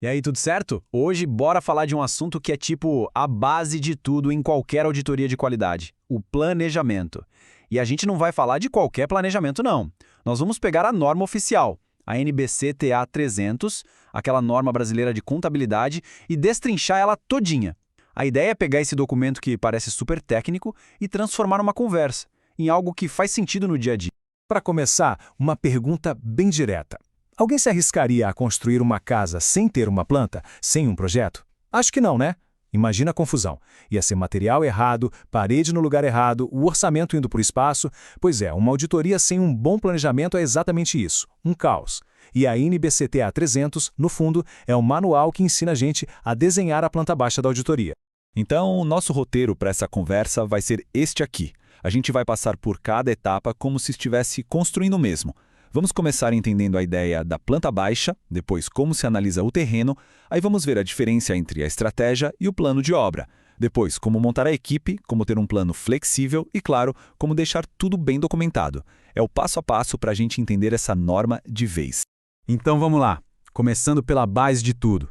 E aí, tudo certo? Hoje, bora falar de um assunto que é tipo a base de tudo em qualquer auditoria de qualidade: o planejamento. E a gente não vai falar de qualquer planejamento, não. Nós vamos pegar a norma oficial, a NBC-TA 300, aquela norma brasileira de contabilidade, e destrinchar ela todinha. A ideia é pegar esse documento que parece super técnico e transformar numa conversa, em algo que faz sentido no dia a dia. Para começar, uma pergunta bem direta. Alguém se arriscaria a construir uma casa sem ter uma planta, sem um projeto? Acho que não, né? Imagina a confusão. Ia ser material errado, parede no lugar errado, o orçamento indo para o espaço. Pois é, uma auditoria sem um bom planejamento é exatamente isso, um caos. E a NBCTA 300, no fundo, é um manual que ensina a gente a desenhar a planta baixa da auditoria. Então, o nosso roteiro para essa conversa vai ser este aqui. A gente vai passar por cada etapa como se estivesse construindo mesmo. Vamos começar entendendo a ideia da planta baixa, depois como se analisa o terreno, aí vamos ver a diferença entre a estratégia e o plano de obra. Depois, como montar a equipe, como ter um plano flexível e, claro, como deixar tudo bem documentado. É o passo a passo para a gente entender essa norma de vez. Então vamos lá, começando pela base de tudo.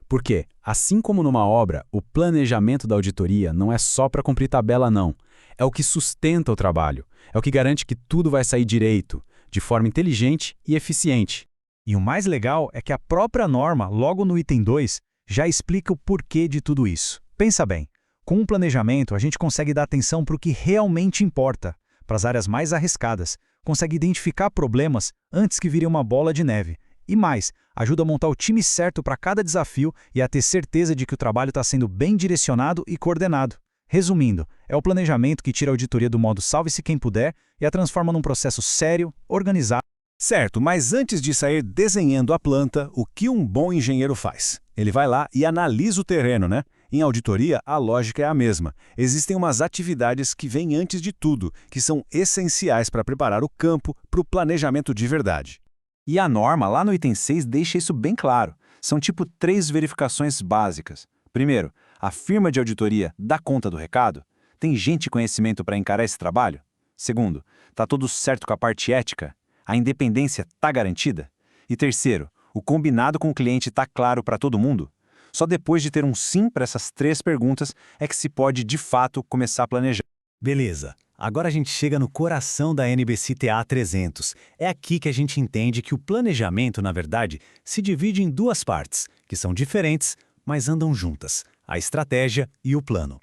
Porque, assim como numa obra, o planejamento da auditoria não é só para cumprir tabela, não. É o que sustenta o trabalho, é o que garante que tudo vai sair direito, de forma inteligente e eficiente. E o mais legal é que a própria norma, logo no item 2, já explica o porquê de tudo isso. Pensa bem, com um planejamento a gente consegue dar atenção para o que realmente importa, para as áreas mais arriscadas, consegue identificar problemas antes que virem uma bola de neve. E mais, ajuda a montar o time certo para cada desafio e a ter certeza de que o trabalho está sendo bem direcionado e coordenado. Resumindo, é o planejamento que tira a auditoria do modo salve-se quem puder e a transforma num processo sério, organizado. Certo, mas antes de sair desenhando a planta, o que um bom engenheiro faz? Ele vai lá e analisa o terreno, né? Em auditoria, a lógica é a mesma. Existem umas atividades que vêm antes de tudo, que são essenciais para preparar o campo para o planejamento de verdade. E a norma, lá no item 6, deixa isso bem claro. São tipo 3 verificações básicas. Primeiro, a firma de auditoria dá conta do recado? Tem gente e conhecimento para encarar esse trabalho? Segundo, está tudo certo com a parte ética? A independência está garantida? E terceiro, o combinado com o cliente está claro para todo mundo? Só depois de ter um sim para essas 3 perguntas é que se pode, de fato, começar a planejar. Beleza. Agora a gente chega no coração da NBC-TA 300. É aqui que a gente entende que o planejamento, na verdade, se divide em 2 partes, que são diferentes, mas andam juntas: a estratégia e o plano.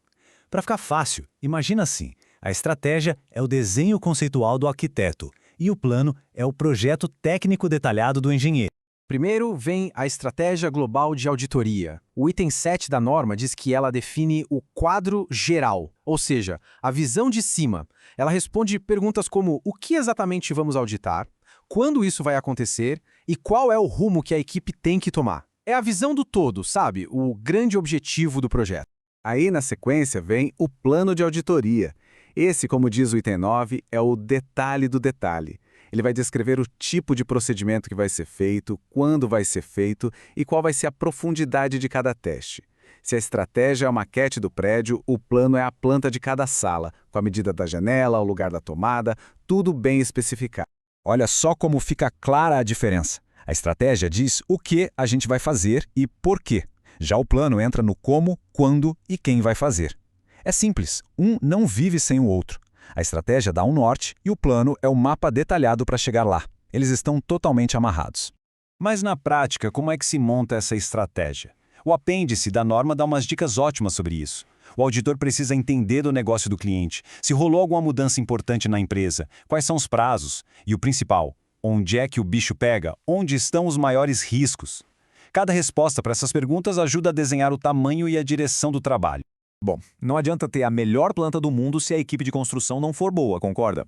Para ficar fácil, imagina assim: a estratégia é o desenho conceitual do arquiteto e o plano é o projeto técnico detalhado do engenheiro. Primeiro vem a Estratégia Global de Auditoria. O item 7 da norma diz que ela define o quadro geral, ou seja, a visão de cima. Ela responde perguntas como o que exatamente vamos auditar, quando isso vai acontecer e qual é o rumo que a equipe tem que tomar. É a visão do todo, sabe? O grande objetivo do projeto. Aí, na sequência, vem o plano de auditoria. Esse, como diz o item 9, é o detalhe do detalhe. Ele vai descrever o tipo de procedimento que vai ser feito, quando vai ser feito e qual vai ser a profundidade de cada teste. Se a estratégia é a maquete do prédio, o plano é a planta de cada sala, com a medida da janela, o lugar da tomada, tudo bem especificado. Olha só como fica clara a diferença. A estratégia diz o que a gente vai fazer e por quê. Já o plano entra no como, quando e quem vai fazer. É simples, um não vive sem o outro. A estratégia dá um norte e o plano é o mapa detalhado para chegar lá. Eles estão totalmente amarrados. Mas na prática, como é que se monta essa estratégia? O apêndice da norma dá umas dicas ótimas sobre isso. O auditor precisa entender do negócio do cliente, se rolou alguma mudança importante na empresa, quais são os prazos e o principal, onde é que o bicho pega, onde estão os maiores riscos. Cada resposta para essas perguntas ajuda a desenhar o tamanho e a direção do trabalho. Bom, não adianta ter a melhor planta do mundo se a equipe de construção não for boa, concorda?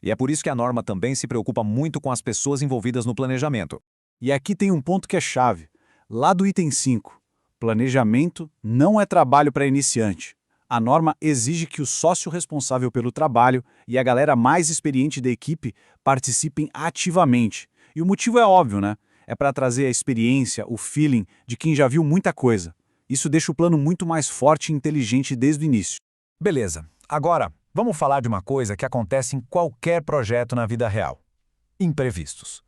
E é por isso que a norma também se preocupa muito com as pessoas envolvidas no planejamento. E aqui tem um ponto que é chave. Lá do item 5, planejamento não é trabalho para iniciante. A norma exige que o sócio responsável pelo trabalho e a galera mais experiente da equipe participem ativamente. E o motivo é óbvio, né? É para trazer a experiência, o feeling de quem já viu muita coisa. Isso deixa o plano muito mais forte e inteligente desde o início. Beleza. Agora, vamos falar de uma coisa que acontece em qualquer projeto na vida real: imprevistos.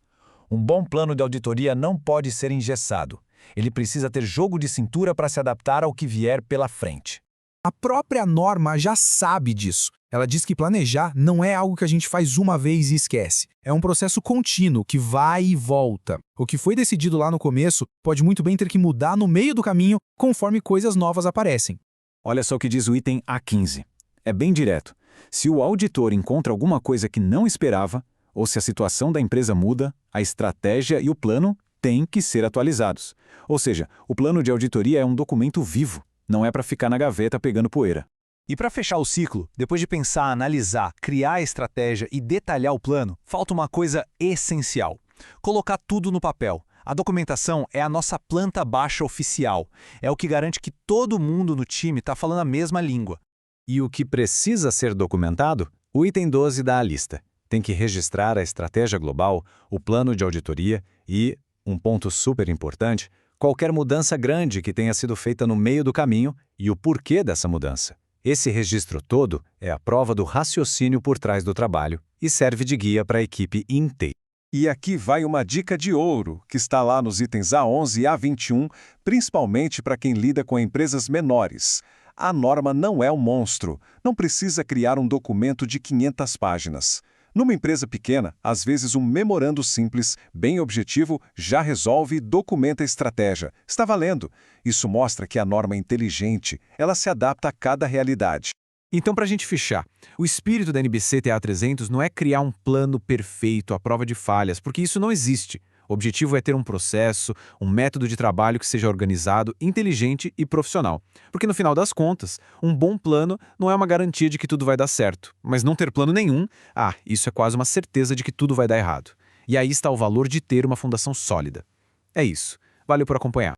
Um bom plano de auditoria não pode ser engessado. Ele precisa ter jogo de cintura para se adaptar ao que vier pela frente. A própria norma já sabe disso. Ela diz que planejar não é algo que a gente faz uma vez e esquece. É um processo contínuo que vai e volta. O que foi decidido lá no começo pode muito bem ter que mudar no meio do caminho conforme coisas novas aparecem. Olha só o que diz o item A15. É bem direto. Se o auditor encontra alguma coisa que não esperava, ou se a situação da empresa muda, a estratégia e o plano têm que ser atualizados. Ou seja, o plano de auditoria é um documento vivo, não é para ficar na gaveta pegando poeira. E para fechar o ciclo, depois de pensar, analisar, criar a estratégia e detalhar o plano, falta uma coisa essencial: colocar tudo no papel. A documentação é a nossa planta baixa oficial. É o que garante que todo mundo no time está falando a mesma língua. E o que precisa ser documentado? O item 12 dá a lista. Tem que registrar a estratégia global, o plano de auditoria e, um ponto super importante, qualquer mudança grande que tenha sido feita no meio do caminho e o porquê dessa mudança. Esse registro todo é a prova do raciocínio por trás do trabalho e serve de guia para a equipe inteira. E aqui vai uma dica de ouro, que está lá nos itens A11 e A21, principalmente para quem lida com empresas menores. A norma não é um monstro, não precisa criar um documento de 500 páginas. Numa empresa pequena, às vezes um memorando simples, bem objetivo, já resolve e documenta a estratégia. Está valendo. Isso mostra que a norma é inteligente, ela se adapta a cada realidade. Então, para a gente fechar, o espírito da NBC TA300 não é criar um plano perfeito à prova de falhas, porque isso não existe. O objetivo é ter um processo, um método de trabalho que seja organizado, inteligente e profissional. Porque, no final das contas, um bom plano não é uma garantia de que tudo vai dar certo. Mas não ter plano nenhum, isso é quase uma certeza de que tudo vai dar errado. E aí está o valor de ter uma fundação sólida. É isso. Valeu por acompanhar.